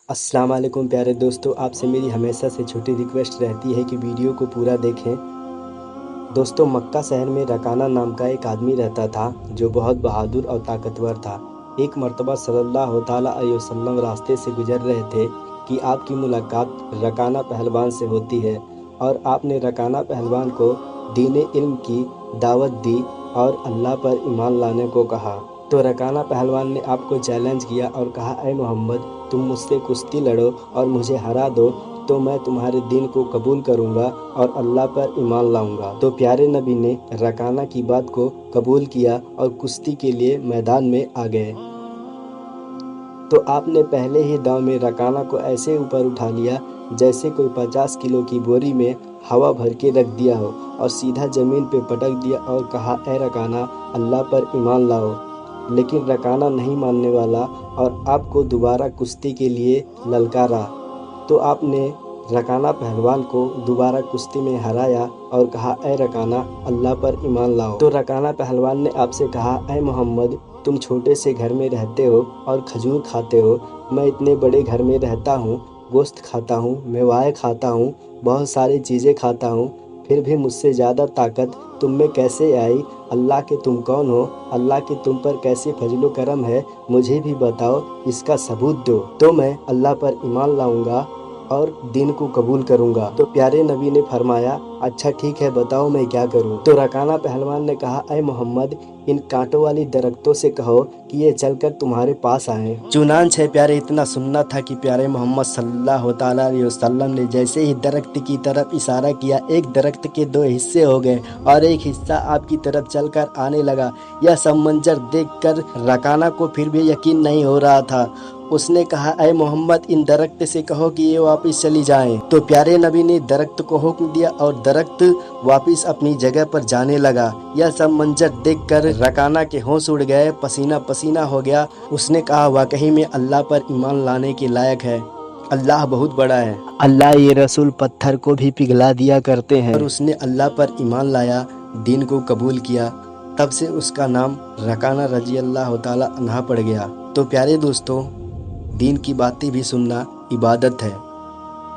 السلام علیکم پیارے دوستو، آپ سے میری ہمیشہ سے چھوٹی ریکویسٹ رہتی ہے کہ ویڈیو کو پورا دیکھیں۔ دوستو، مکہ شہر میں رکانہ نام کا ایک آدمی رہتا تھا جو بہت بہادر اور طاقتور تھا۔ ایک مرتبہ صلی اللہ تعالیٰ علیہ وسلم راستے سے گزر رہے تھے کہ آپ کی ملاقات رکانہ پہلوان سے ہوتی ہے، اور آپ نے رکانہ پہلوان کو دین علم کی دعوت دی اور اللہ پر ایمان لانے کو کہا۔ تو رکانہ پہلوان نے آپ کو چیلنج کیا اور کہا، اے محمد، تم مجھ سے کشتی لڑو اور مجھے ہرا دو تو میں تمہارے دین کو قبول کروں گا اور اللہ پر ایمان لاؤں گا۔ تو پیارے نبی نے رکانہ کی بات کو قبول کیا اور کشتی کے لیے میدان میں آ گئے۔ تو آپ نے پہلے ہی داؤ میں رکانہ کو ایسے اوپر اٹھا لیا جیسے کوئی 50 کلو کی بوری میں ہوا بھر کے رکھ دیا ہو، اور سیدھا زمین پہ پٹک دیا اور کہا، اے رکانہ، اللہ پر ایمان لاؤ۔ لیکن رکانہ نہیں ماننے والا اور آپ کو دوبارہ کشتی کے لیے للکارا۔ تو آپ نے رکانہ پہلوان کو دوبارہ کشتی میں ہرایا اور کہا، اے رکانہ، اللہ پر ایمان لاؤ۔ تو رکانہ پہلوان نے آپ سے کہا، اے محمد، تم چھوٹے سے گھر میں رہتے ہو اور کھجور کھاتے ہو، میں اتنے بڑے گھر میں رہتا ہوں، گوشت کھاتا ہوں، میوائیں کھاتا ہوں، بہت ساری چیزیں کھاتا ہوں، پھر بھی مجھ سے زیادہ طاقت تم میں کیسے آئی؟ اللہ کے تم کون ہو؟ اللہ کے تم پر کیسے فضل و کرم ہے؟ مجھے بھی بتاؤ، اس کا ثبوت دو، تو میں اللہ پر ایمان لاؤں گا اور دین کو قبول کروں گا۔ تو پیارے نبی نے فرمایا، اچھا ٹھیک ہے، بتاؤ میں کیا کروں؟ تو رکانہ پہلوان نے کہا، اے محمد، ان کانٹوں والی درختوں سے کہو کہ یہ چل کر تمہارے پاس آئیں۔ چنانچہ پیارے اتنا سننا تھا کہ پیارے محمد صلی اللہ تعالیٰ علیہ وسلم نے جیسے ہی درخت کی طرف اشارہ کیا، ایک درخت کے 2 حصے ہو گئے اور ایک حصہ آپ کی طرف چل کر آنے لگا۔ یہ سب منظر دیکھ کر رکانہ کو پھر بھی یقین نہیں ہو رہا تھا۔ اس نے کہا، اے محمد، ان درخت سے کہو کہ یہ واپس چلی جائیں۔ تو پیارے نبی نے درخت کو حکم دیا اور درخت واپس اپنی جگہ پر جانے لگا۔ یہ سب منظر دیکھ کر رکانہ کے ہوش اڑ گئے، پسینہ پسینہ ہو گیا۔ اس نے کہا، واقعی میں اللہ پر ایمان لانے کے لائق ہے، اللہ بہت بڑا ہے، اللہ یہ رسول پتھر کو بھی پگھلا دیا کرتے ہیں۔ اور اس نے اللہ پر ایمان لایا، دین کو قبول کیا، تب سے اس کا نام رکانہ رضی اللہ تعالیٰ عنہ پڑ گیا۔ تو پیارے دوستو، دین کی باتیں بھی سننا عبادت ہے۔